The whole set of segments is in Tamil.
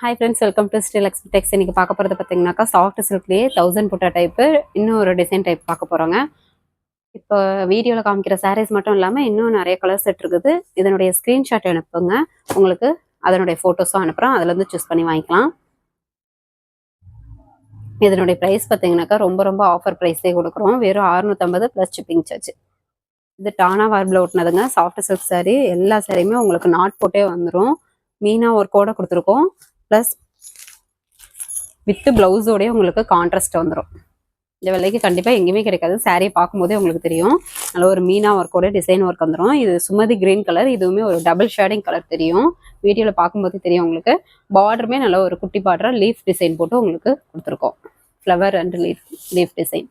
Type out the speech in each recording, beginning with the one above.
Hi friends, welcome to still எக்ஸ்பெக்டெக்ஸ். இன்றைக்கி பார்க்க போகிறது பார்த்தீங்கன்னாக்கா சாஃப்ட் சில்க்லேயே 1000 புட்டா டைப்பு இன்னும் ஒரு டிசைன் டைப் பார்க்க போகிறோங்க. இப்போ வீடியோவில் காமிக்கிற சாரீஸ் மட்டும் இல்லாமல் இன்னும் நிறைய கலர் செட் இருக்குது. இதனுடைய ஸ்க்ரீன்ஷாட் அனுப்புங்க, உங்களுக்கு அதனுடைய ஃபோட்டோஸும் அனுப்புகிறோம், அதுலேருந்து சூஸ் பண்ணி வாங்கிக்கலாம். இதனுடைய ப்ரைஸ் பார்த்தீங்கன்னாக்கா ரொம்ப ஆஃபர் ப்ரைஸே கொடுக்குறோம். வெறும் 650 ப்ளஸ் ஷிப்பிங் சார்ஜ். இது டானா வார்பில் ஒட்டினதுங்க. Soft silk sari. எல்லா சாரியுமே உங்களுக்கு நாட் போட்டே வந்துடும். மீனா ஒர்க்கோட கொடுத்துருக்கோம். ப்ளஸ் வித்து ப்ளவுஸோடய உங்களுக்கு கான்ட்ராஸ்ட் வந்துடும். இந்த விலைக்கு கண்டிப்பாக எங்கேயுமே கிடைக்காது. சாரீ பார்க்கும்போதே உங்களுக்கு தெரியும், நல்ல ஒரு மீனா ஒர்க்கோட டிசைன் ஒர்க் வந்துடும். இது சுமதி கிரீன் கலர். இதுவுமே ஒரு டபுள் ஷேடிங் கலர் தெரியும், வீடியோவில் பார்க்கும்போது தெரியும் உங்களுக்கு. பார்டருமே நல்ல ஒரு குட்டி பார்டர் லீஃப் டிசைன் போட்டு உங்களுக்கு கொடுத்துருக்கோம். Flower and leaf design.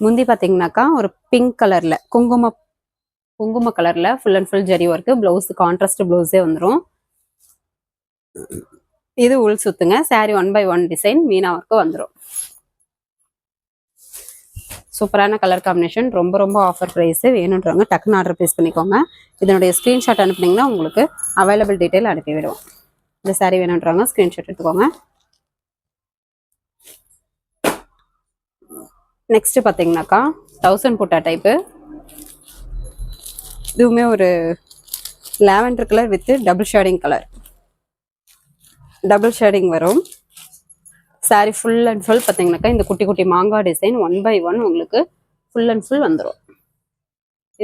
முந்தி பார்த்தீங்கன்னாக்கா ஒரு பிங்க் கலரில் குங்கும கலரில் full and full zari work. Blouse contrast ப்ளவுஸே வந்துடும். இது உள் சுத்துங்க. Sari 1 by 1 design meena work வந்துடும். சூப்பரான கலர் காம்பினேஷன். ரொம்ப ஆஃபர் ப்ரைஸ். வேணுன்றவங்க டக்குன்னு ஆர்டர் ப்ளேஸ் பண்ணிக்கோங்க. இதனுடைய ஸ்க்ரீன்ஷாட் அனுப்புனீங்கன்னா உங்களுக்கு அவைலபிள் டீட்டெயில் அனுப்பி விடுவோம். இந்த சாரி வேணுன்றவங்க ஸ்க்ரீன்ஷாட் எடுத்துக்கோங்க. நெக்ஸ்ட் பார்த்தீங்கன்னாக்கா 1000 புட்டா டைப்பு. இதுவுமே ஒரு lavender colour with double shading colour. Double shading வரும். சாரி ஃபுல் அண்ட் ஃபுல் பார்த்தீங்கன்னாக்கா இந்த குட்டி மாங்காய் டிசைன் 1 by 1 உங்களுக்கு ஃபுல் அண்ட் ஃபுல் வந்துடும்.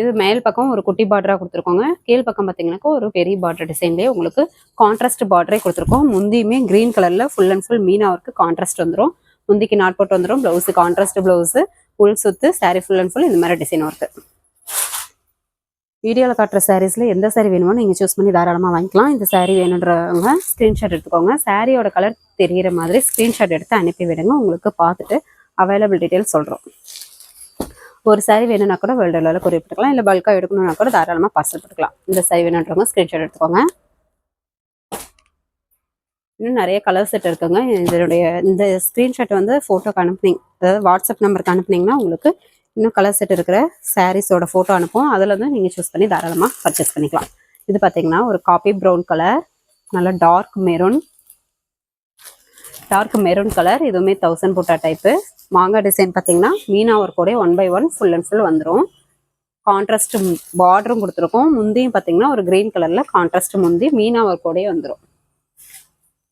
இது மேல் பக்கம் ஒரு குட்டி பார்டராக கொடுத்துருக்கோங்க. கீழ் பக்கம் பார்த்தீங்கன்னாக்கா ஒரு பெரிய பார்டர் டிசைன்லேயே உங்களுக்கு கான்ட்ராஸ்ட் பார்டரே கொடுத்துருக்கோம். முந்தியுமே க்ரீன் கலரில் full and full meena work contrast வந்துடும். முந்திக்கு நாட் போட்டு வந்துடும். ப்ளவுஸு கான்ட்ராஸ்ட் ப்ளவுஸு, உள் சுத்து, சாரி ஃபுல் அண்ட் ஃபுல் இந்த மாதிரி டிசைன் ஒர்க்கு. வீடியோவில் காட்டுற சாரீஸில் எந்த சாரீ வேணுமோ நீங்கள் சூஸ் பண்ணி தாராளமாக வாங்கிக்கலாம். இந்த சாரீ வேணுன்றவங்க ஸ்க்ரீன்ஷாட் எடுத்துக்கோங்க. சாரியோட கலர் தெரிகிற மாதிரி ஸ்க்ரீன்ஷாட் எடுத்து அனுப்பி விடுங்க. உங்களுக்கு பார்த்துட்டு அவைலபிள் டீட்டெயில் சொல்கிறோம். ஒரு சாரீ வேணும்னா கூட வேர்ல்டு லெவலில் கொரியர் போட்டுக்கலாம், இல்லை பல்காக எடுக்கணும்னா கூட தாராளமாக பார்சல் போட்டுக்கலாம். இந்த சாரீ வேணுன்றவங்க ஸ்க்ரீன்ஷாட் எடுத்துக்கோங்க. இன்னும் நிறைய கலர் செட் இருக்குங்க. இந்த ஸ்க்ரீன்ஷாட் வந்து ஃபோட்டோக்கு அனுப்புனீங்க, அதாவது வாட்ஸ்அப் நம்பருக்கு அனுப்புனீங்கன்னா உங்களுக்கு இன்னும் கலர் செட் இருக்கிற சாரீஸோட ஃபோட்டோ அனுப்புவோம். அதில் வந்து நீங்கள் சூஸ் பண்ணி தாராளமாக பர்ச்சேஸ் பண்ணிக்கலாம். இது பார்த்தீங்கன்னா ஒரு காப்பி ப்ரௌன் கலர், நல்ல டார்க் மெரூன் கலர். இதுவுமே 1000 புட்டா டைப்பு. மாங்காய் டிசைன் பார்த்தீங்கன்னா மீனா ஒர்க்கோட 1 by 1 ஃபுல் அண்ட் ஃபுல் வந்துடும். கான்ட்ராஸ்ட் பார்டரும் கொடுத்துருக்கோம். முந்தியும் பார்த்தீங்கன்னா ஒரு கிரீன் கலரில் கான்ட்ராஸ்ட் முந்தி மீனா ஒர்க்கோடய வந்துடும்.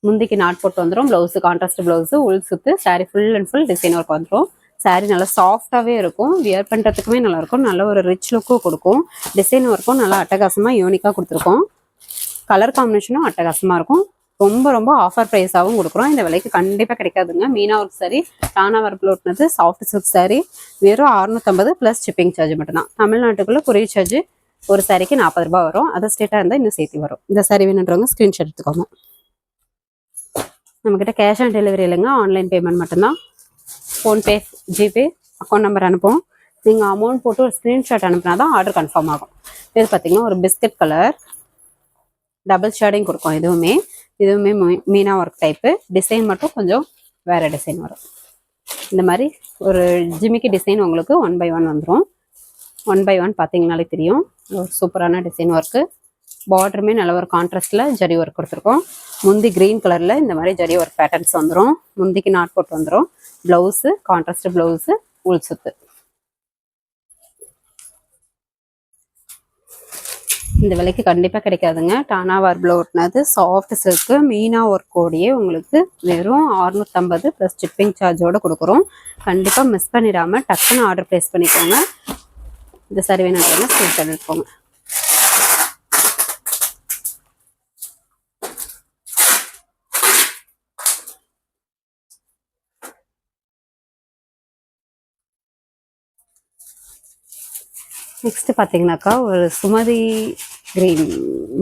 முந்திக்கு நாட் போட்டு வந்துடும். ப்ளவுஸு கான்ட்ராஸ்ட் ப்ளவுஸு, உள் சுத்து, sari full and full design work வந்துடும். சாரீ நல்லா சாஃப்டாகவே இருக்கும். வியர் பண்ணுறதுக்குமே நல்லாயிருக்கும். நல்ல ஒரு ரிச் லுக்கும் கொடுக்கும். டிசைன் ஒர்க்கும் நல்லா அட்டகாசமாக யூனிக்காக கொடுத்துருக்கோம். கலர் காம்பினேஷனும் அட்டகாசமாக இருக்கும். ரொம்ப ஆஃபர் ப்ரைஸாகவும் கொடுக்குறோம். இந்த விலைக்கு கண்டிப்பாக கிடைக்காதுங்க. மீனா ஒர்க் சாரீ, டானா ஒர்க்கில் ஓட்டினது சாஃப்ட் சில்க் சாரீ. வெறும் 650 ப்ளஸ் ஷிப்பிங் சார்ஜ் மட்டும்தான். தமிழ்நாட்டுக்குள்ளே கொரியர் சார்ஜ் ஒரு சாரிக்கு 40 ரூபா வரும். அதர் ஸ்டேட்டாக இருந்தால் இன்னும் சேர்த்து வரும். இந்த சாரீ வேணுன்றவங்க ஸ்க்ரீன்ஷாட் எடுத்துக்கோங்க. நம்மக்கிட்ட கேஷ் ஆன் டெலிவரி இல்லைங்க, ஆன்லைன் பேமெண்ட் மட்டும்தான். ஃபோன்பே, ஜிபே அக்கௌண்ட் நம்பர் அனுப்புவோம். நீங்கள் அமௌண்ட் போட்டு ஒரு ஸ்க்ரீன்ஷாட் அனுப்புனா தான் ஆர்டர் கன்ஃபார்ம் ஆகும். இது பார்த்தீங்கன்னா ஒரு பிஸ்கட் கலர் டபுள் ஷேடிங் கொடுக்கும். இதுவுமே மீனா ஒர்க் டைப்பு. டிசைன் மட்டும் கொஞ்சம் வேறு டிசைன் வரும். இந்த மாதிரி ஒரு ஜிமிக்கி டிசைன் உங்களுக்கு 1 by 1 வந்துடும். 1 by 1 பார்த்தீங்கனாலே தெரியும். ஒரு சூப்பரான டிசைன் ஒர்க்கு. பார்டருமே நல்ல ஒரு கான்ட்ராஸ்டில் ஜரி ஒர்க் கொடுத்துருக்கோம். முந்தி கிரீன் கலரில் இந்த மாதிரி ஜரி ஒர்க் பேட்டர்ன்ஸ் வந்துடும். முந்திக்கு நாட் போட்டு வந்துடும். ப்ளவுஸு கான்ட்ராஸ்ட் ப்ளவுஸு, உள் சுத்து. இந்த விலைக்கு கண்டிப்பாக கிடைக்காதுங்க. டானா வார்பில் ஓட்டினது சாஃப்ட் சில்க்கு மீனா ஒர்க்கோடையே உங்களுக்கு வெறும் 650 ப்ளஸ் ஷிப்பிங் சார்ஜோடு கொடுக்குறோம். கண்டிப்பாக மிஸ் பண்ணிடாமல் டக்குன்னு ஆர்டர் ப்ளேஸ் பண்ணிக்கோங்க. இந்த சாரி வேணுன்றவங்க ஸ்க்ரீன்ஷாட் எடுத்துக்கோங்க. நெக்ஸ்ட் பார்த்தீங்கன்னாக்கா ஒரு சுமதி கிரீன்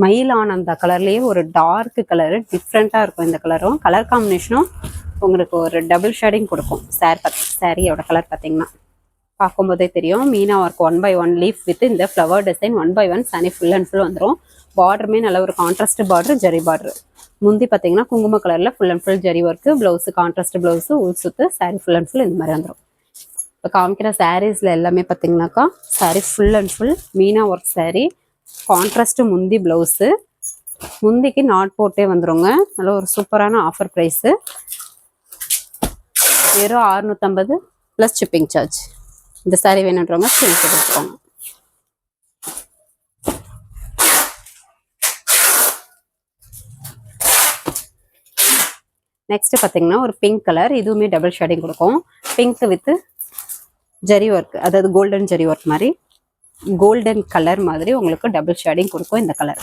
மயில் ஆனந்தா கலர்லேயே ஒரு டார்க் கலரு டிஃப்ரெண்ட்டாக இருக்கும். இந்த கலரும் கலர் காம்பினேஷனும் உங்களுக்கு ஒரு டபுள் ஷேடிங் கொடுக்கும். சாரியோட கலர் பார்த்தீங்கன்னா பார்க்கும்போதே தெரியும். Meena work 1 by 1 leaf with இந்த flower design 1 by 1 sari full and full வந்துடும். பார்டருமே நல்ல ஒரு கான்ட்ராஸ்ட் பார்டர், ஜரி பார்டர். முந்தி பார்த்தீங்கன்னா குங்கும கலரில் full and full zari work. Blouse contrast blouse, உள் சுத்து, சாரி ஃபுல் அண்ட் ஃபுல் இந்த மாதிரி வந்துடும். இப்போ காமிக்கிற சாரீஸில் எல்லாமே பார்த்தீங்கன்னாக்கா sari full and full Meena work sari. Contrast முந்தி ப்ளவுஸு, முந்திக்கு நாட் போட்டே வந்துருங்க. நல்ல ஒரு சூப்பரான ஆஃபர் ப்ரைஸு. வெறும் 650 ப்ளஸ் ஷிப்பிங் சார்ஜ். இந்த சாரீ வேணுன்றவங்க ஸ்கிரீன்ஷாட் எடுத்துக்கோங்க. நெக்ஸ்ட் பார்த்தீங்கன்னா ஒரு பிங்க் கலர், இதுவுமே டபுள் ஷேடிங் கொடுக்கும். பிங்க் வித் ஜரி ஒர்க், அதாவது கோல்டன் ஜரி ஒர்க் மாதிரி, கோல்டன் கலர் மாதிரி உங்களுக்கு டபுள் ஷேடிங் கொடுக்கும் இந்த colour.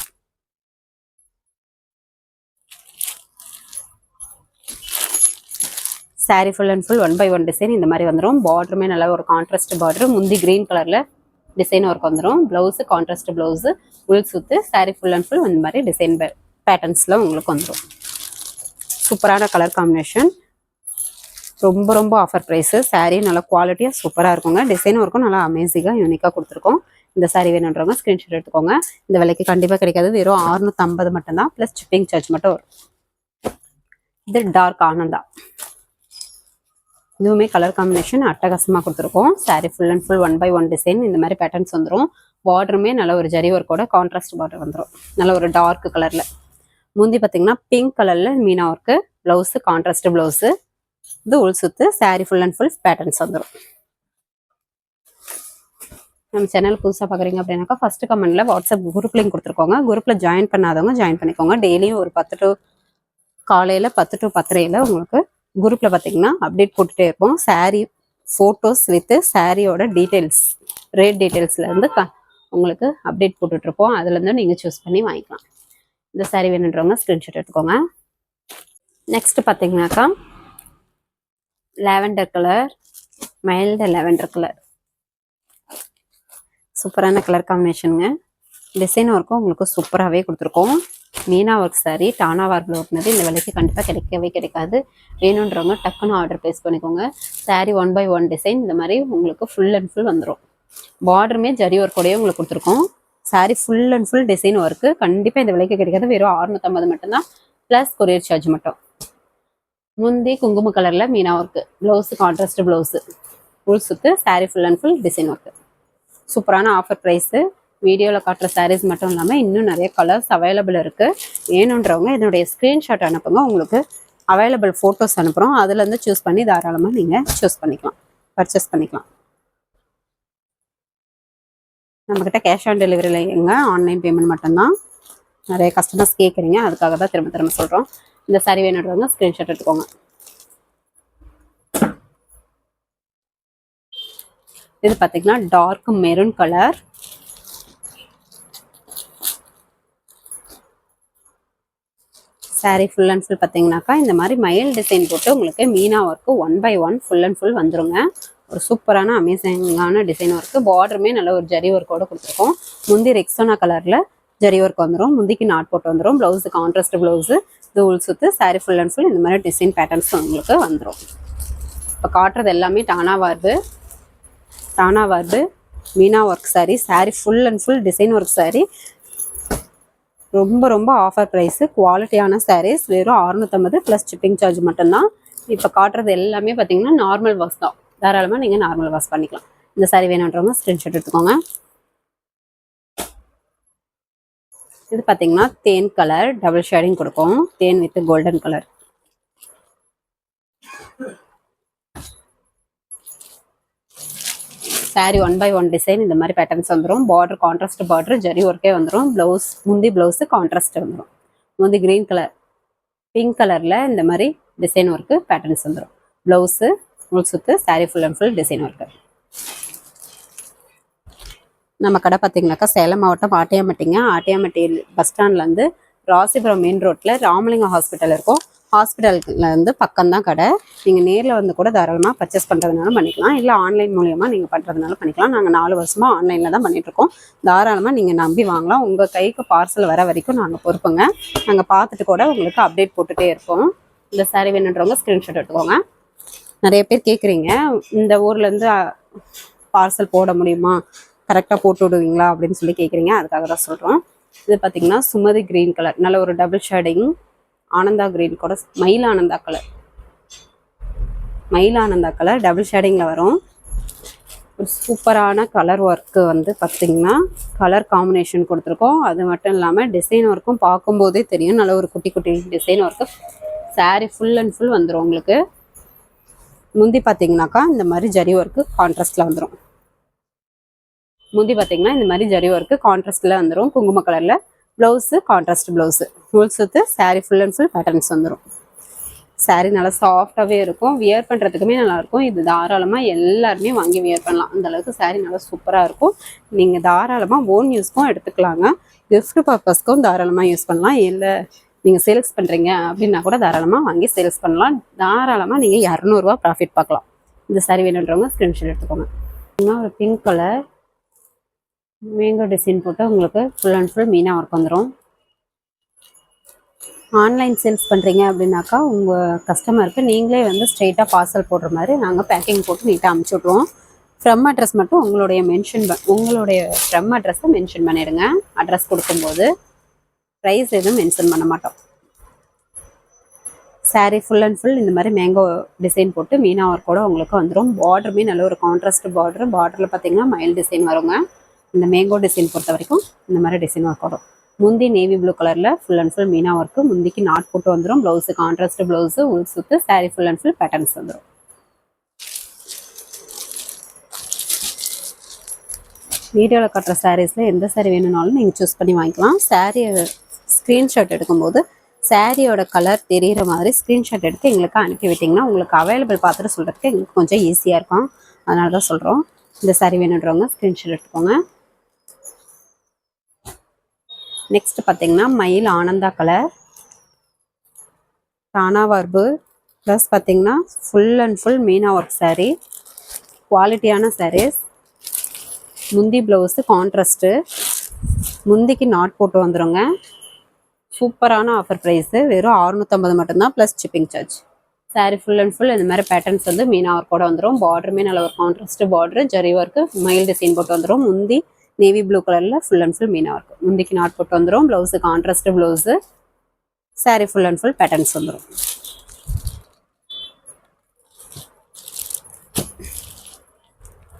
Sari full and full 1/1 design இந்த மாதிரி வந்துடும். பார்டருமே நல்லா ஒரு கான்ட்ராஸ்ட் பார்டர், முந்தி கிரீன் கலர்ல டிசைன் ஒர்க் வந்துடும். பிளவுஸ் கான்ட்ராஸ்ட் பிளவுஸ், உள் சுத்து. சாரீ ஃபுல் அண்ட் ஃபுல் இந்த மாதிரி டிசைன் பேட்டர்ன்ஸ்ல உங்களுக்கு வந்துடும். சூப்பரான கலர் காம்பினேஷன், ரொம்ப ரொம்ப ஆஃபர் ப்ரைஸு. சாரீ நல்லா குவாலிட்டியாக சூப்பராக இருக்குங்க. டிசைன் ஒர்க்கும் நல்லா அமேசிங்காக யூனிக்காக கொடுத்துருக்கோம். இந்த சாரீ வேணுன்றவங்க ஸ்க்ரீன்ஷாட் எடுத்துக்கோங்க. இந்த விலைக்கு கண்டிப்பாக கிடைக்காது. வெறும் 650 மட்டும்தான், ப்ளஸ் ஷிப்பிங் சார்ஜ் மட்டும் வரும். இது டார்க் ஆனந்தா, இதுவுமே கலர் காம்பினேஷன் அட்டகாசமாக கொடுத்துருக்கோம். Sari full and full 1/1 design இந்த மாதிரி பேட்டர்ன்ஸ் வந்துடும். பார்டருமே நல்ல ஒரு ஜரி ஒர்க்கோட கான்ட்ராஸ்ட் பார்டர் வந்துடும், நல்ல ஒரு டார்க் கலரில். முந்தி பார்த்தீங்கன்னா பிங்க் கலரில் meena work, blouse contrast blouse, இது உள் சுத்து. Sari full and full patterns வந்துடும். நம்ம சேனல் புதுசாக பார்க்குறீங்க அப்படின்னாக்கா ஃபர்ஸ்ட் கமெண்ட்ல வாட்ஸ்அப் குரூப் லிங்க் கொடுத்துருக்கோங்க. குரூப்பில் ஜாயின் பண்ணாதவங்க ஜாயின் பண்ணிக்கோங்க. டெய்லியும் ஒரு 10 to காலையில் 10 to 10:30 உங்களுக்கு குரூப்பில் பார்த்தீங்கன்னா அப்டேட் போட்டுகிட்டே இருப்போம். சாரீ ஃபோட்டோஸ் வித் சாரியோட டீட்டெயில்ஸ், ரேட் டீட்டெயில்ஸ்லேருந்து உங்களுக்கு அப்டேட் போட்டுட்ருப்போம். அதுலேருந்து நீங்கள் சூஸ் பண்ணி வாங்கிக்கலாம். இந்த சாரீ வேணுன்றவங்க ஸ்க்ரீன்ஷாட் எடுத்துக்கோங்க. நெக்ஸ்ட் பார்த்தீங்கன்னாக்கா lavender colour, mild lavender colour, சூப்பரான கலர் காம்பினேஷனுங்க. டிசைன் ஒர்க்கும் உங்களுக்கு சூப்பராகவே கொடுத்துருக்கோம். மீனா ஒர்க் சாரீ, டானாவார் ப்ளவுட்னது இந்த விலைக்கு கண்டிப்பாக கிடைக்கவே கிடைக்காது. வேணுன்றவங்க டக்குன்னு ஆர்டர் ப்ளேஸ் பண்ணிக்கோங்க. சாரீ 1/1 டிசைன் இந்த மாதிரி உங்களுக்கு ஃபுல் அண்ட் ஃபுல் வந்துடும். பார்டருமே ஜரி ஒர்க்கோடய உங்களுக்கு கொடுத்துருக்கோம். Sari full and full design work கண்டிப்பாக இந்த விலைக்கு கிடைக்காது. வெறும் 650 மட்டும்தான், ப்ளஸ் கொரியர் சார்ஜ் மட்டும். முந்தி குங்கும கலரில் meena work, blouse contrast blouse, உள் சுத்து. Sari full and full design work. சூப்பரான ஆஃபர் ப்ரைஸு. வீடியோவில் காட்டுற சாரீஸ் மட்டும் இல்லாமல் இன்னும் நிறைய கலர்ஸ் அவைலபிள் இருக்குது. வேணுன்றவங்க இதனுடைய ஸ்க்ரீன்ஷாட் அனுப்புங்க. உங்களுக்கு அவைலபிள் ஃபோட்டோஸ் அனுப்புகிறோம். அதுலேருந்து சூஸ் பண்ணி தாராளமாக நீங்கள் சூஸ் பண்ணிக்கலாம், பர்ச்சேஸ் பண்ணிக்கலாம். நம்மக்கிட்ட கேஷ் ஆன் டெலிவரியில் எங்க ஆன்லைன் பேமெண்ட் மட்டும்தான். நிறைய கஸ்டமர்ஸ் கேட்குறீங்க, அதுக்காக தான் திரும்ப திரும்ப சொல்கிறோம். இந்த சாரீ வேணுன்றவங்க ஸ்க்ரீன்ஷாட் எடுத்துக்கோங்க. இது பார்த்தீங்கன்னா dark maroon colour, sari full and full பார்த்தீங்கன்னாக்கா இந்த மாதிரி மயில் டிசைன் போட்டு உங்களுக்கு மீனா ஒர்க்கு 1/1 ஃபுல் அண்ட் ஃபுல் வந்துருங்க. ஒரு சூப்பரான அமேசிங்கான டிசைன் ஒர்க்கு. பார்டருமே நல்ல ஒரு ஜரி ஒர்க்கோட கொடுத்துருக்கோம். முந்தி ரெக்ஸோனா கலரில் ஜரி ஒர்க் வந்துடும். முந்திக்கு நாட் போட்டு வந்துடும். ப்ளவுஸு கான்ட்ராஸ்ட் ப்ளவுஸு, இது உள் சுத்து. சாரீ ஃபுல் அண்ட் ஃபுல் இந்த மாதிரி டிசைன் பேட்டர்ன்ஸ் உங்களுக்கு வந்துடும். இப்போ காட்டுறது எல்லாமே டானா வார்டு meena work sari. Sari full and full design work sari. ரொம்ப ரொம்ப ஆஃபர் ப்ரைஸு, குவாலிட்டியான சாரீஸ். வெறும் 650 ப்ளஸ் ஷிப்பிங் சார்ஜ் மட்டும்தான். இப்போ காட்டுறது எல்லாமே பார்த்தீங்கன்னா நார்மல் வாஷ் தான். தாராளமாக நீங்கள் நார்மல் வாஷ் பண்ணிக்கலாம். இந்த சாரீ வேணுன்றவங்க ஸ்க்ரீன்ஷாட் எடுத்துக்கோங்க. இது பார்த்தீங்கன்னா தேன் கலர், டபுள் ஷேடிங் கொடுக்கும். தேன் with golden colour. Sari 1/1 design இந்த மாதிரி பேட்டர்ன்ஸ் வந்துடும். பார்டர் கான்ட்ராஸ்ட் பார்டர் ஜரி ஒர்க்கே வந்துடும். ப்ளவுஸ் முந்தி ப்ளவுஸு கான்ட்ராஸ்ட் வந்துடும். முந்தி கிரீன் கலர், பிங்க் கலரில் இந்த மாதிரி டிசைன் ஒர்க்கு பேட்டர்ன்ஸ் வந்துடும். ப்ளவுஸு உள் சுத்து. Sari full and full design work. நம்ம கடை பார்த்தீங்கன்னாக்கா சேலம் மாவட்டம் ஆட்டியாம்பட்டி பஸ் ஸ்டாண்ட்லேருந்து ராசிபுரம் மெயின் ரோட்டில் ராமலிங்கம் ஹாஸ்பிட்டல் இருக்கும். ஹாஸ்பிட்டல்லேருந்து பக்கம்தான் கடை. நீங்கள் நேரில் வந்து கூட தாராளமாக பர்ச்சேஸ் பண்ணுறதுனால பண்ணிக்கலாம், இல்லை ஆன்லைன் மூலியமாக நீங்கள் பண்ணுறதுனால பண்ணிக்கலாம். நாங்கள் 4 வருஷமாக ஆன்லைனில் தான் பண்ணிகிட்ருக்கோம். தாராளமாக நீங்கள் நம்பி வாங்கலாம். உங்கள் கைக்கு பார்சல் வர வரைக்கும் நாங்கள் பொறுப்புங்க. நாங்கள் பார்த்துட்டு கூட உங்களுக்கு அப்டேட் போட்டுகிட்டே இருப்போம். இந்த சாரீ வேணுன்றவங்க ஸ்க்ரீன்ஷாட் எடுத்துக்கோங்க. நிறைய பேர் கேட்குறீங்க, இந்த ஊர்லேருந்து பார்சல் போட முடியுமா, கரெக்டாக போட்டு விடுவீங்களா அப்படின்னு சொல்லி கேட்குறீங்க. அதுக்காக தான் சொல்கிறோம். இது பார்த்தீங்கன்னா சுமதி கிரீன் கலர், நல்ல ஒரு டபுள் ஷேடிங். ஆனந்தா கிரீன் கூட மயில் ஆனந்தா கலர் டபுள் ஷேடிங்கில் வரும். ஒரு சூப்பரான கலர் ஒர்க்கு வந்து பார்த்திங்கன்னா கலர் காம்பினேஷன் கொடுத்துருக்கோம். அது மட்டும் இல்லாமல் டிசைன் ஒர்க்கும் பார்க்கும்போதே தெரியும், நல்ல ஒரு குட்டி குட்டி design work. Sari full and full வந்துடும் உங்களுக்கு. முந்தி பார்த்தீங்கன்னாக்கா இந்த மாதிரி ஜரி ஒர்க்கு கான்ட்ராஸ்டில் வந்துடும். முந்தி பார்த்தீங்கன்னா இந்த மாதிரி ஜரி ஒர்க்கு கான்ட்ராஸ்டில் வந்துடும், குங்கும கலரில். ப்ளவுஸு கான்ட்ராஸ்ட் ப்ளவுஸு, ஃபுல் சுற்று. Sari full and full patterns வந்துடும். சாரீ நல்லா சாஃப்டாகவே இருக்கும், வியர் பண்ணுறதுக்குமே நல்லாயிருக்கும். இது தாராளமாக எல்லாருமே வாங்கி வியர் பண்ணலாம், அந்தளவுக்கு சாரீ நல்லா சூப்பராக இருக்கும். நீங்கள் தாராளமாக ஓன் யூஸ்க்கும் எடுத்துக்கலாங்க, கிஃப்ட் பர்பஸ்க்கும் தாராளமாக யூஸ் பண்ணலாம். இல்லை நீங்கள் சேல்ஸ் பண்ணுறீங்க அப்படின்னா கூட தாராளமாக வாங்கி சேல்ஸ் பண்ணலாம். தாராளமாக நீங்கள் 200 ரூபா ப்ராஃபிட் பார்க்கலாம். இந்த சாரீ வேணுன்றவங்க ஸ்க்ரீன்ஷாட் எடுத்துக்கோங்க. ஒரு பிங்க் கலர் மேங்கோ டிசைன் போட்டு உங்களுக்கு full and full Meena work வந்துடும். ஆன்லைன் சேல்ஸ் பண்ணுறீங்க அப்படின்னாக்கா உங்கள் கஸ்டமருக்கு நீங்களே வந்து ஸ்ட்ரெயிட்டாக பார்சல் போடுற மாதிரி நாங்கள் பேக்கிங் போட்டு நீட்டாக அமுச்சு விட்ருவோம். ஃப்ரம் அட்ரஸ் மட்டும் உங்களுடைய ஃப்ரம் அட்ரஸை மென்ஷன் பண்ணிடுங்க. அட்ரஸ் கொடுக்கும்போது ப்ரைஸ் எதுவும் மென்ஷன் பண்ண மாட்டோம். சாரீ ஃபுல் அண்ட் ஃபுல் இந்த மாதிரி மேங்கோ டிசைன் போட்டு மீனா ஒர்க்கோட உங்களுக்கு வந்துடும். பார்டருமே நல்ல ஒரு கான்ட்ராஸ்ட் பார்டர். பார்டரில் பார்த்தீங்கன்னா மயில் டிசைன் வருங்க. இந்த மேங்கோ டிசைன் பொறுத்த வரைக்கும் இந்த மாதிரி டிசைன் ஒர்க் வரும். முந்தி நேவி ப்ளூ கலரில் full and full meena work. முந்திக்கு நாட் போட்டு வந்துடும். ப்ளவுஸு கான்ட்ராஸ்ட் ப்ளவுஸு, உள் சுற்று. Sari full and full patterns வந்துடும். வீடியோவில் கட்டுற சாரீஸில் எந்த சாரீ வேணும்னாலும் நீங்கள் சூஸ் பண்ணி வாங்கிக்கலாம். சாரியை ஸ்க்ரீன்ஷாட் எடுக்கும்போது சாரியோட கலர் தெரிகிற மாதிரி ஸ்க்ரீன்ஷாட் எடுத்து எங்களுக்கு அனுப்பி விட்டிங்கன்னா உங்களுக்கு அவைலபிள் பார்த்துட்டு சொல்கிறதுக்கு எங்களுக்கு கொஞ்சம் ஈஸியாக இருக்கும். அதனால தான் சொல்கிறோம். இந்த சாரீ வேணுன்றவங்க ஸ்க்ரீன்ஷாட் எடுத்துக்கோங்க. நெக்ஸ்ட் பார்த்தீங்கன்னா மயில் ஆனந்தா கலர், தானா வர்பு ப்ளஸ் பார்த்தீங்கன்னா full and full Meena work sari. குவாலிட்டியான சாரீஸ். முந்தி ப்ளவுஸு கான்ட்ராஸ்ட்டு. முந்திக்கு நாட் போட்டு வந்துடுங்க. சூப்பரான ஆஃபர் ப்ரைஸு, வெறும் 650 மட்டும்தான் plus shipping charge. Sari full and full இந்த மாதிரி பேட்டர்ன்ஸ் வந்து மீனா ஒர்க்கோட வந்துடும். பார்டருமே நல்ல ஒரு கான்ட்ராஸ்ட் பார்டரு, ஜரி ஒர்க்கு, மயில் டிசைன் போட்டு வந்துடும். முந்தி நேவி ப்ளூ கலரில் full and full meena work. முந்திக்கு நாட் போட்டு வந்துடும். Blouse contrast blouse. Sari full and full patterns வந்துடும்.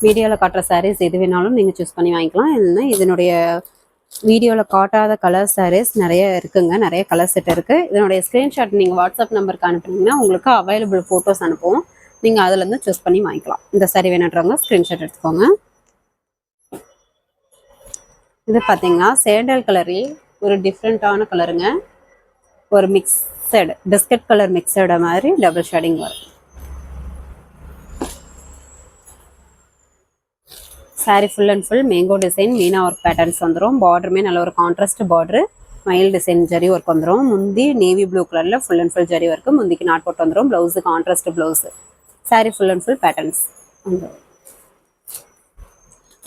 வீடியோவில் காட்டுற சாரீஸ் எது வேணாலும் நீங்கள் சூஸ் பண்ணி வாங்கிக்கலாம். இல்லைன்னா இதனுடைய வீடியோவில் காட்டாத கலர் சாரீஸ் நிறைய இருக்குங்க, நிறைய கலர் செட் இருக்குது. இதனுடைய ஸ்க்ரீன்ஷாட் நீங்கள் வாட்ஸ்அப் நம்பருக்கு அனுப்புனீங்கன்னா உங்களுக்கு அவைலபிள் ஃபோட்டோஸ் அனுப்புவோம். நீங்கள் அதிலேருந்து சூஸ் பண்ணி வாங்கிக்கலாம். இந்த சாரீ வேணுன்றவங்க ஸ்க்ரீன்ஷாட் எடுத்துக்கோங்க. இது பார்த்தீங்கன்னா சேண்டல் கலரில் ஒரு டிஃப்ரெண்ட்டான கலருங்க. ஒரு மிக்சடு பிஸ்கட் கலர் மிக்சட மாதிரி டபுள் ஷேடிங் வரும். Sari full and full mango design meena work patterns வந்துடும். பார்டருமே நல்ல ஒரு கான்ட்ராஸ்ட் பார்டரு, மயில் டிசைன் ஜரி ஒர்க் வந்துடும். முந்தி நேவி ப்ளூ கலரில் full and full zari work. முந்திக்கு நாட் போட்டு வந்துடும். Blouse contrast blouse. Sari full and full patterns வந்துடும்.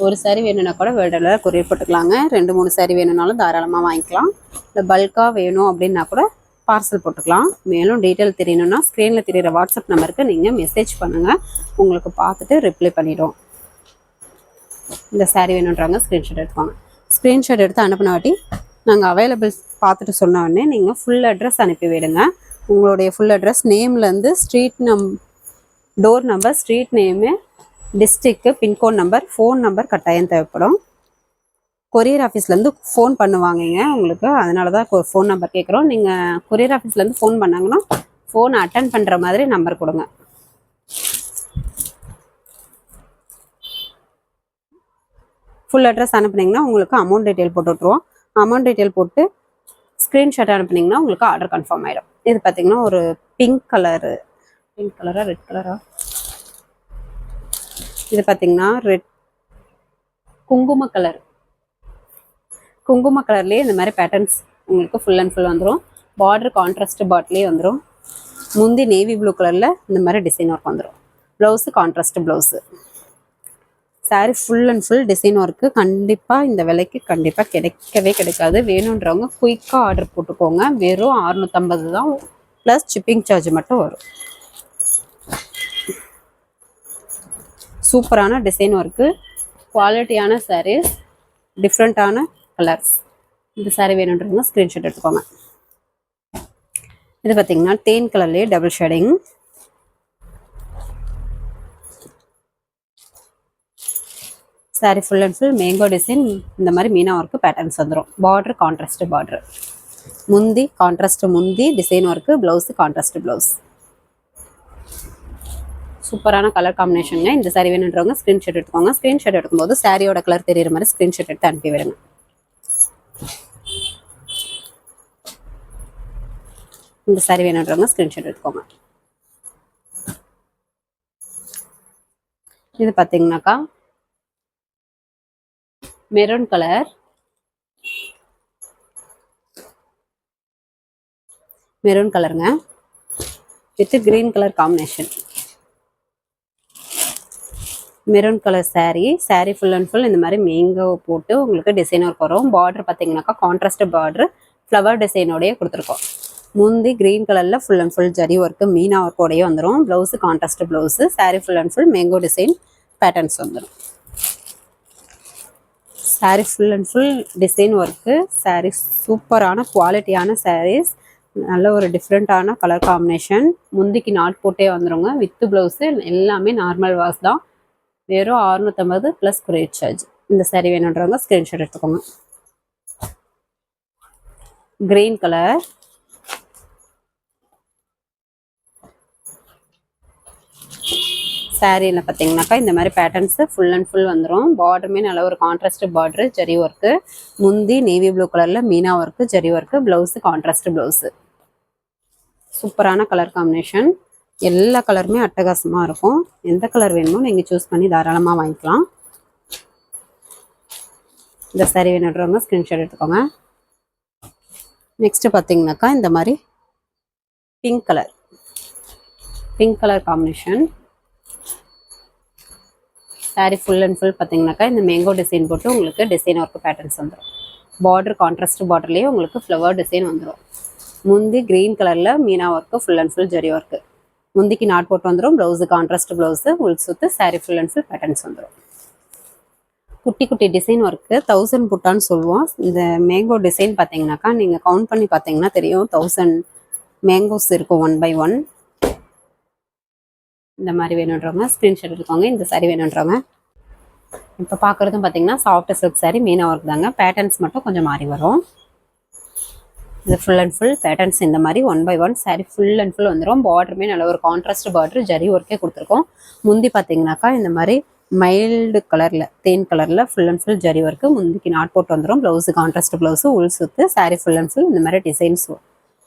ஒரு சாரீ வேணும்னா கூட வேர்ல்டில் கொரியர் போட்டுக்கலாங்க. 2-3 சாரீ வேணும்னாலும் தாராளமாக வாங்கிக்கலாம். இல்லை பல்காக வேணும் அப்படின்னா கூட பார்சல் போட்டுக்கலாம். மேலும் டீட்டெயில் தெரியணும்னா ஸ்க்ரீனில் தெரிகிற வாட்ஸ்அப் நம்பருக்கு நீங்கள் மெசேஜ் பண்ணுங்கள், உங்களுக்கு பார்த்துட்டு ரிப்ளை பண்ணிவிடுவோம். இந்த சாரீ வேணுன்றவங்க ஸ்க்ரீன்ஷாட் எடுத்துவாங்க. ஸ்க்ரீன்ஷாட் எடுத்து அனுப்பின வாட்டி நாங்கள் அவைலபிள் பார்த்துட்டு சொன்ன உடனே நீங்கள் ஃபுல் அட்ரஸ் அனுப்பி விடுங்க. உங்களுடைய ஃபுல் அட்ரஸ் நேம்லேருந்து door number, street name, district, pincode number, phone number கட்டாயம் தேவைப்படும். கொரியர் ஆஃபீஸ்லேருந்து ஃபோன் பண்ணுவாங்கங்க உங்களுக்கு, அதனால தான் ஃபோன் நம்பர் கேட்குறோம். நீங்கள் கொரியர் ஆஃபீஸ்லேருந்து ஃபோன் பண்ணாங்கன்னா ஃபோன் அட்டன் பண்ணுற மாதிரி நம்பர் கொடுங்க. ஃபுல் அட்ரஸ் அனுப்புனீங்கன்னா உங்களுக்கு அமௌண்ட் டீட்டெயில் போட்டு விட்ருவோம். அமௌண்ட் டீட்டெயில் போட்டு ஸ்க்ரீன்ஷாட் அனுப்புனீங்கன்னா உங்களுக்கு ஆர்டர் கன்ஃபார்ம் ஆகிடும். இது பார்த்தீங்கன்னா ஒரு பிங்க் கலரா ரெட் கலரா, இது பார்த்தீங்கன்னா ரெட் குங்கும கலர்லேயே இந்த மாதிரி பேட்டர்ன்ஸ் உங்களுக்கு ஃபுல் அண்ட் ஃபுல் வந்துடும். பார்டர் கான்ட்ராஸ்ட் பாட்லேயே வந்துடும். முந்தி நேவி ப்ளூ கலரில் இந்த மாதிரி டிசைன் ஒர்க் வந்துடும். Blouse contrast blouse. Sari full and full design work. கண்டிப்பாக இந்த விலைக்கு கண்டிப்பாக கிடைக்காது. வேணுன்றவங்க குயிக்காக ஆர்டர் போட்டுக்கோங்க. வெறும் 650 தான் ப்ளஸ் ஷிப்பிங் சார்ஜ் மட்டும் வரும். சூப்பரான டிசைன் ஒர்க்கு, குவாலிட்டியான சாரீஸ், டிஃப்ரெண்ட்டான கலர்ஸ். இந்த சாரீ வேணுன்றவங்க ஸ்க்ரீன்ஷாட் எடுத்துக்கோங்க. இது பார்த்தீங்கன்னா தேன் கலர்லேயே double shading. saree full and full mango design இந்த மாதிரி மீனா ஒர்க்கு பேட்டர்ன்ஸ் வந்துடும். பார்டர் கான்ட்ராஸ்ட் பார்டர், முந்தி கான்ட்ராஸ்ட் முந்தி design work, blouse contrast blouse. சூப்பரான கலர் காம்பினேஷனுங்க. இந்த சாரி வேணுன்றவங்க ஸ்க்ரீன்ஷாட் எடுத்துக்கோங்க. ஸ்க்ரீன்ஷாட் எடுக்கும்போது சாரியோட கலர் தெரியுற மாதிரி ஸ்க்ரீன்ஷாட் எடுத்து அனுப்பி விடுங்க. இந்த சாரி வேணுன்றவங்க ஸ்க்ரீன்ஷாட் எடுத்துக்கோங்க. இது பார்த்தீங்கன்னாக்கா மெரூன் கலர், மெரூன் கலருங்க with green colour combination. Maroon colour saree full and full இந்த மாதிரி மேங்கோ போட்டு உங்களுக்கு டிசைன் ஒர்க் வரும். பார்டர் பார்த்தீங்கன்னாக்கா கான்ட்ராஸ்ட் பார்டர் ஃப்ளவர் டிசைனோடய கொடுத்துருக்கோம். முந்தி கிரீன் கலரில் full and full zari work meena ஒர்க்கோடையே வந்துடும். Blouse contrast blouse, saree full and full mango design patterns வந்துடும். saree full and full design work. saree சூப்பரான குவாலிட்டியான sarees, நல்ல ஒரு டிஃப்ரெண்ட்டான கலர் காம்பினேஷன். முந்திக்கு நாட் போட்டே வந்துடுங்க. வித்து ப்ளவுஸு எல்லாமே நார்மல் வாஷ் தான். வெறும் 650 ப்ளஸ் கொரியர் சார்ஜ். இந்த சாரி வேணுன்றவங்க ஸ்க்ரீன்ஷாட் எடுத்துக்கோங்க. கிரீன் கலர், சாரியில் பார்த்தீங்கன்னாக்கா இந்த மாதிரி பேட்டர்ன்ஸ் ஃபுல் அண்ட் ஃபுல் வந்துடும். பார்டருமே நல்ல ஒரு கான்ட்ராஸ்ட் பார்டரு ஜரி ஒர்க்கு. முந்தி நேவி ப்ளூ கலரில் meena work zari work, blouse contrast blouse. சூப்பரான கலர் காம்பினேஷன். எல்லா கலருமே அட்டகாசமாக இருக்கும். எந்த கலர் வேணுமோ நீங்கள் சூஸ் பண்ணி தாராளமாக வாங்கிக்கலாம். இந்த சாரி வேணுன்றவங்க ஸ்க்ரீன்ஷாட் எடுத்துக்கோங்க. நெக்ஸ்ட்டு பார்த்தீங்கன்னாக்கா இந்த மாதிரி pink colour combination. Sari full and full பார்த்தீங்கன்னாக்கா இந்த மேங்கோ டிசைன் போட்டு உங்களுக்கு டிசைன் ஒர்க்கு பேட்டர்ன்ஸ் வந்துடும். பார்டர் கான்ட்ராஸ்ட் பார்டர்லேயே உங்களுக்கு ஃப்ளவர் டிசைன் வந்துடும். முந்தி கிரீன் கலரில் meena work full and full zari work. முந்திக்கு நாட் போட்டு வந்துடும். ப்ளவுஸு கான்ட்ராஸ்ட் ப்ளவுஸு, உள் சுத்து, sari full and full patterns வந்துடும். குட்டி குட்டி டிசைன் ஒர்க்கு 1000 புட்டான்னு சொல்லுவோம். இந்த மேங்கோ டிசைன் பார்த்தீங்கன்னாக்கா நீங்கள் கவுண்ட் பண்ணி பார்த்தீங்கன்னா தெரியும். 1000 மேங்கோஸ் இருக்கும் 1 by 1. இந்த மாதிரி வேணுன்றவங்க ஸ்க்ரீன்ஷாட் எடுத்துக்கோங்க. இந்த சாரி வேணுன்றவங்க. இப்போ பார்க்குறதும் பார்த்தீங்கன்னா soft silk sorry Meena work தாங்க. பேட்டர்ன்ஸ் மட்டும் கொஞ்சம் மாறி வரும். இது ஃபுல் அண்ட் ஃபுல் பேட்டர்ன்ஸ் இந்த மாதிரி 1 by 1 sari full and full வந்துடும். பார்டருமே நல்ல ஒரு கான்ட்ராஸ்ட் பார்டர் ஜரி ஒர்க்கே கொடுத்துருக்கோம். முந்தி பார்த்தீங்கன்னாக்கா இந்த மாதிரி மைல்டு கலரில் தேன் கலரில் full and full zari work. முந்திக்கு நாட் போட்டு வந்துடும். ப்ளவுஸு கான்ட்ராஸ்ட் ப்ளவுஸு, உள் சுத்து, சாரி ஃபுல் அண்ட் ஃபுல் இந்த மாதிரி டிசைன்ஸ்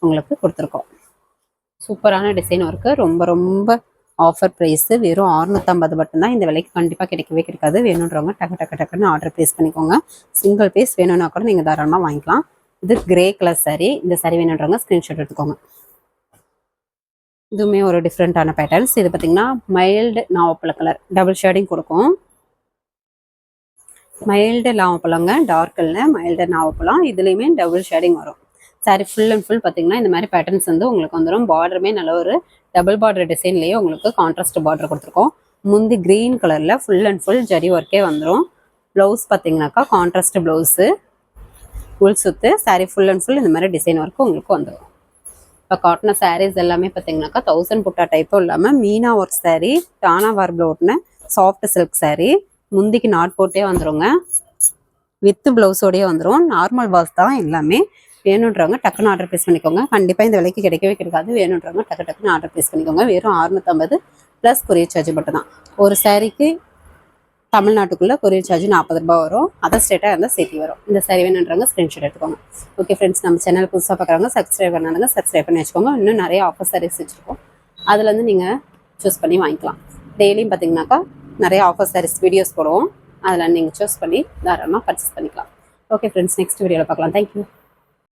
உங்களுக்கு கொடுத்துருக்கோம். சூப்பரான டிசைன் ஒர்க்கு. ரொம்ப ரொம்ப ஆஃபர் ப்ரைஸு. வெறும் 650 மட்டும்தான். இந்த விலைக்கு கண்டிப்பாக கிடைக்கவே கிடைக்காது. வேணுன்றவங்க டக்குன்னு ஆர்டர் ப்ளேஸ் பண்ணிக்கோங்க. சிங்கிள் பீஸ் வேணும்னா கூட நீங்கள் தாராளமாக வாங்கிக்கலாம். இது கிரே கலர் சாரி. இந்த சாரி வேணுன்றவங்க ஸ்க்ரீன்ஷாட் எடுத்துக்கோங்க. இதுவுமே ஒரு டிஃப்ரெண்ட்டான பேட்டர்ன்ஸ். இது பார்த்தீங்கன்னா மைல்டு நாவப்பழ கலர், டபுள் ஷேடிங் கொடுக்கும். மைல்டு நாவப்பழங்க, டார்க் இல்லை, மைல்டு நாவப்பழம். இதுலேயுமே டபுள் ஷேடிங் வரும். சாரி ஃபுல் அண்ட் ஃபுல் பார்த்தீங்கன்னா இந்த மாதிரி பேட்டர்ன்ஸ் வந்து உங்களுக்கு வந்துடும். பார்டருமே நல்ல ஒரு டபுள் பார்டர் டிசைன்லேயே உங்களுக்கு கான்ட்ராஸ்ட் பார்டர் கொடுத்துருக்கோம். முந்தி க்ரீன் கலரில் ஃபுல் அண்ட் ஃபுல் ஜரி ஒர்க்கே வந்துடும். ப்ளவுஸ் பார்த்தீங்கன்னாக்கா கான்ட்ராஸ்ட் ப்ளவுஸு, உள் சுத்து, சாரி ஃபுல் அண்ட் ஃபுல் இந்த மாதிரி டிசைன் ஒர்க்கு உங்களுக்கு வந்துடும். இப்போ காட்டின சாரீஸ் எல்லாமே பார்த்தீங்கன்னாக்கா 1000 புட்டா டைப்பும் இல்லாமல் மீனா ஒர்க் சாரீ, டானா வார்பில் ஓட்டின சாஃப்ட் சில்க் சாரீ. முந்திக்கு நாட் போட்டே வந்துடுங்க. வித்து ப்ளவுஸோடையே வந்துடும். நார்மல் வாஷ் தான் எல்லாமே. வேணுன்றவங்க டக்குன்னு ஆர்டர் ப்ளேஸ் பண்ணிக்கோங்க. கண்டிப்பாக இந்த விலைக்கு கிடைக்கவே கிடைக்காது. வேணுன்றவங்க டக்குன்னு ஆர்டர் ப்ளேஸ் பண்ணிக்கோங்க. வெறும் 650 ப்ளஸ் கொரியர் சார்ஜ் மட்டும் தான். ஒரு சாரீக்கு தமிழ்நாட்டுக்குள்ளே கொரியர் சார்ஜ் 40 ரூபா வரும். அதர் ஸ்டேட்டாக இருந்தால் சேர்த்து வரும். இந்த சாரி வேணுன்றவங்க ஸ்க்ரீன்ஷாட் எடுத்துக்கோங்க. ஓகே ஃப்ரெண்ட்ஸ், நம்ம சேனல் புதுசாக பார்க்குறவங்க சப்ஸ்கிரைப் பண்ணாங்க, சப்ஸ்கிரைப் பண்ணி வச்சுக்கோங்க. இன்னும் நிறைய ஆஃபர் சாரீஸ் வச்சுருக்கோம். அதுலேருந்து நீங்கள் சூஸ் பண்ணி வாங்கிக்கலாம். டெய்லியும் பார்த்தீங்கன்னாக்கா நிறைய ஆஃபர் சாரீஸ் வீடியோஸ் போடுவோம். அதில் நீங்கள் சூஸ் பண்ணி தாராளமாக பர்ச்சேஸ் பண்ணிக்கலாம். ஓகே ஃப்ரெண்ட்ஸ், நெக்ஸ்ட் வீடியோவில் பார்க்கலாம். தேங்க்யூ.